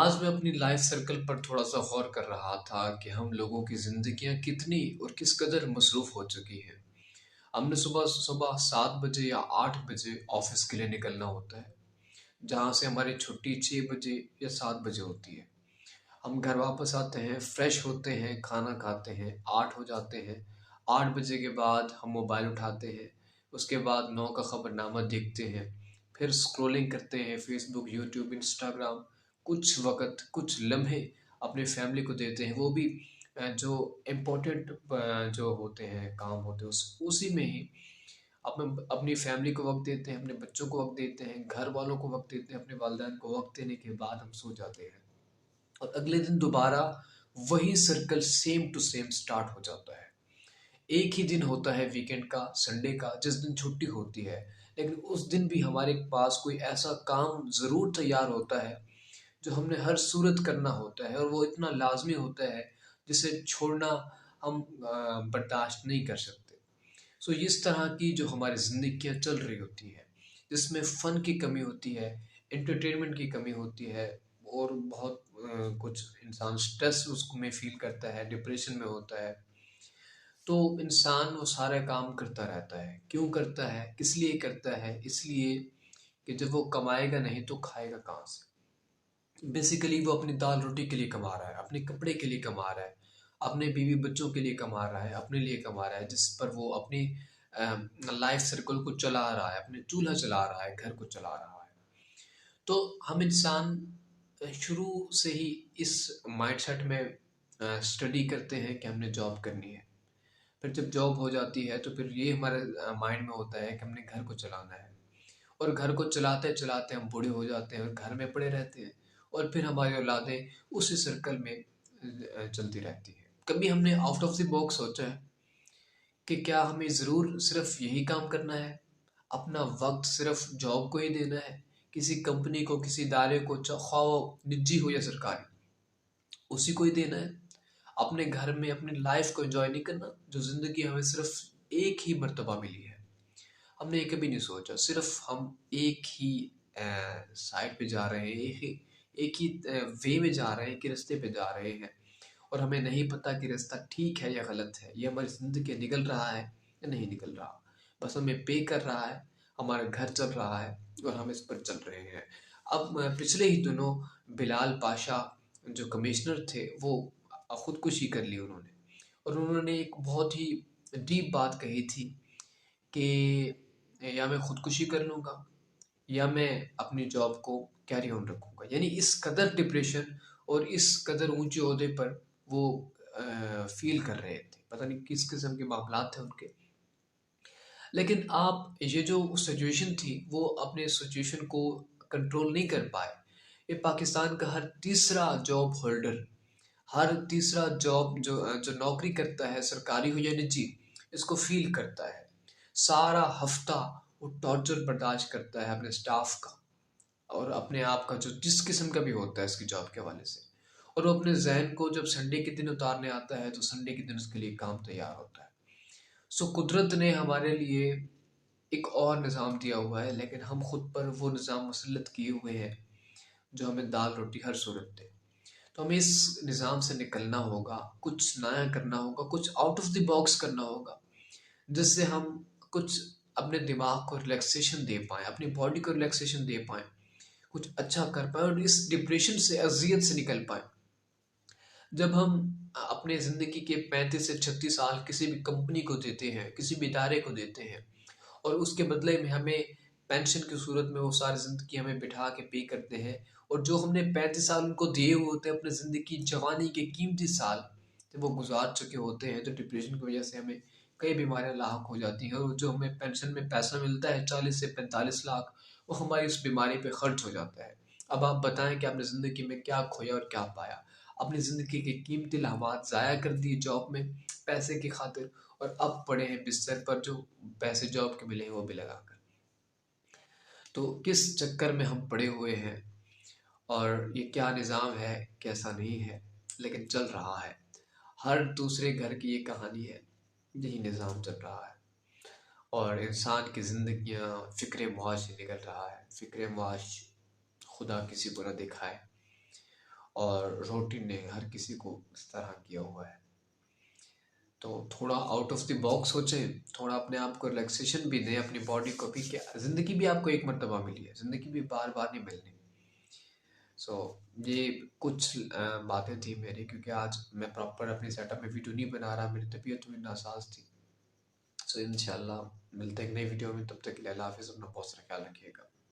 आज मैं अपनी लाइफ सर्कल पर थोड़ा-सा गौर कर रहा था कि हम लोगों की ज़िंदगियाँ कितनी और किस कदर मसरूफ़ हो चुकी हैं। हमने सुबह सुबह 7 बजे या 8 बजे ऑफ़िस के लिए निकलना होता है, जहाँ से हमारी छुट्टी 6 बजे या 7 बजे होती है। हम घर वापस आते हैं, फ्रेश होते हैं, खाना खाते हैं, 8 हो जाते हैं। 8 बजे के बाद हम मोबाइल उठाते हैं, उसके बाद 9 का खबरनामा देखते हैं, फिर स्क्रॉलिंग करते हैं फ़ेसबुक, यूट्यूब, इंस्टाग्राम। कुछ वक़्त, कुछ लम्हे अपनी फ़ैमिली को देते हैं, वो भी जो इम्पोर्टेंट जो होते हैं, काम होते हैं, उसी में ही अपनी फ़ैमिली को वक़्त देते हैं, अपने बच्चों को वक़्त देते हैं, घर वालों को वक़्त देते हैं, अपने वालिदैन को वक़्त देने के बाद हम सो जाते हैं। और अगले दिन दोबारा वही circle same to same start हो जाता है। एक ही दिन होता है वीकेंड का, संडे का, जिस दिन छुट्टी होती है, लेकिन उस दिन भी हमारे पास कोई ऐसा काम ज़रूर तैयार होता है जो हमने हर सूरत करना होता है, और वो इतना लाजमी होता है जिसे छोड़ना हम बर्दाश्त नहीं कर सकते। सो इस तरह की जो हमारी ज़िंदगियाँ चल रही होती है, जिसमें फ़न की कमी होती है, एंटरटेनमेंट की कमी होती है, और बहुत कुछ इंसान स्ट्रेस उसमें फ़ील करता है, डिप्रेशन में होता है। तो इंसान वो सारे काम करता रहता है। क्यों करता है? किस लिए करता है? इसलिए कि जब वो कमाएगा नहीं तो खाएगा कहाँ से? बेसिकली वो अपनी दाल-रोटी के लिए कमा रहा है, अपने कपड़े के लिए कमा रहा है, अपने बीवी-बच्चों के लिए कमा रहा है, अपने लिए कमा रहा है, जिस पर वो अपनी लाइफ़ सर्कल को चला रहा है, अपने चूल्हा चला रहा है, घर को चला रहा है। तो हम इंसान शुरू से ही इस माइंडसेट में स्टडी करते हैं कि हमने जॉब करनी है। फिर जब जॉब हो जाती है तो फिर ये हमारे माइंड में होता है कि हमने घर को चलाना है, और घर को चलाते-चलाते हम बूढ़े हो जाते हैं और घर में पड़े रहते हैं, और फिर हमारी औलादें उसी सर्कल में चलती रहती हैं। कभी हमने आउट ऑफ द बॉक्स सोचा है कि क्या हमें ज़रूर सिर्फ़ यही काम करना है? अपना वक़्त सिर्फ़ जॉब को ही देना है? किसी कंपनी को, किसी इदारे को, ख़्वाह वो निजी हो या सरकारी, उसी को ही देना है? अपने घर में अपनी लाइफ़ को एन्जॉय नहीं करना? जो ज़िंदगी हमें सिर्फ़ एक ही मर्तबा मिली है। हमने ये कभी नहीं सोचा, सिर्फ़ हम एक ही साइड पे जा रहे हैं, एक ही वे में जा रहे हैं, एक ही रास्ते पे जा रहे हैं, और हमें नहीं पता कि रास्ता ठीक है या गलत है, ये हमारी ज़िंदगी निकल रहा है या नहीं निकल रहा। बस हमें पे कर रहा है, हमारा घर चल रहा है, और हम इस पर चल रहे हैं। अब पिछले ही दिनों बिलाल पाशा जो कमिश्नर थे, वो खुदकुशी कर ली उन्होंने, और उन्होंने एक बहुत ही डीप बात कही थी कि या मैं खुदकुशी कर लूँगा या मैं अपनी जॉब को कैरी ऑन रखूँगा। यानी इस कदर डिप्रेशन और इस कदर ऊँचे ओहदे पर वो फ़ील कर रहे थे। पता नहीं किस किस्म के मामलात थे उनके। लेकिन आप ये जो सिचुएशन थी, वो अपने सिचुएशन को कंट्रोल नहीं कर पाए। ये पाकिस्तान का हर तीसरा जॉब होल्डर, हर तीसरा जॉब जो नौकरी करता है, सरकारी हो या निजी, इसको फ़ील करता है। सारा हफ़्ता वो टॉर्चर बर्दाश्त करता है अपने स्टाफ का और अपने आप का, जो जिस किस्म का भी होता है इसकी जॉब के हवाले से। और वो अपने ज़हन को जब संडे के दिन उतारने आता है, तो संडे के दिन उसके लिए काम तैयार होता है। सो कुदरत ने हमारे लिए एक और निज़ाम दिया हुआ है, लेकिन हम खुद पर वो निज़ाम मुसल्लत किए हुए हैं जो हमें दाल-रोटी हर सूरत दे। तो हमें इस निज़ाम से निकलना होगा, कुछ नया करना होगा, कुछ आउट ऑफ द बॉक्स करना होगा, जिससे हम कुछ अपने दिमाग को रिलैक्सेशन दे पाएँ, अपनी बॉडी को रिलैक्सेशन दे पाएँ, कुछ अच्छा कर पाएँ और इस डिप्रेशन से, अज़ियत से निकल पाएँ। जब हम अपने ज़िंदगी के 35 से 36 साल किसी भी कंपनी को देते हैं, किसी भी इदारे को देते हैं, और उसके बदले में हमें पेंशन की सूरत में वो सारी ज़िंदगी हमें बिठा के पे करते हैं, और जो हमने 35 साल उनको दिए हुए होते हैं, अपनी ज़िंदगी जवानी के कीमती साल, जब वो गुजार चुके होते हैं, तो डिप्रेशन की वजह से हमें कई बीमारियां लाक हो जाती हैं, और जो हमें पेंशन में पैसा मिलता है 40 से 45 लाख, वो हमारी उस बीमारी पे खर्च हो जाता है। अब आप बताएं कि आपने ज़िंदगी में क्या खोया और क्या पाया? अपनी ज़िंदगी के कीमती लम्हात ज़ाया कर दिए जॉब में पैसे की खातिर, और अब पड़े हैं बिस्तर पर जो पैसे जॉब के मिले हैं वो भी लगाकर। तो किस चक्कर में हम पड़े हुए हैं, और ये क्या निज़ाम है, कैसा नहीं है, लेकिन चल रहा है। हर दूसरे घर की ये कहानी है, यही निज़ाम चल रहा है, और इंसान की ज़िंदगियाँ फ़िक्र मुआश से निकल रहा है। फ़िक्र मुआश खुदा किसी को न दिखाए, और रोटी ने हर किसी को इस तरह किया हुआ है। तो थोड़ा आउट ऑफ द बॉक्स सोचें, थोड़ा अपने आप को रिलैक्सेशन भी दें, अपनी बॉडी को भी। क्या ज़िंदगी भी आपको एक मर्तबा मिली है, ज़िंदगी भी बार बार नहीं मिलनी। सो ये कुछ बातें थी मेरी, क्योंकि आज मैं प्रॉपर अपनी सेटअप में वीडियो नहीं बना रहा, मेरी तबीयत थोड़ी नासाज थी। सो इंशाल्लाह मिलते हैं एक नई वीडियो में, तब तक के लिए अल्लाह हाफिज़, अपना बहुत सारा ख्याल रखिएगा।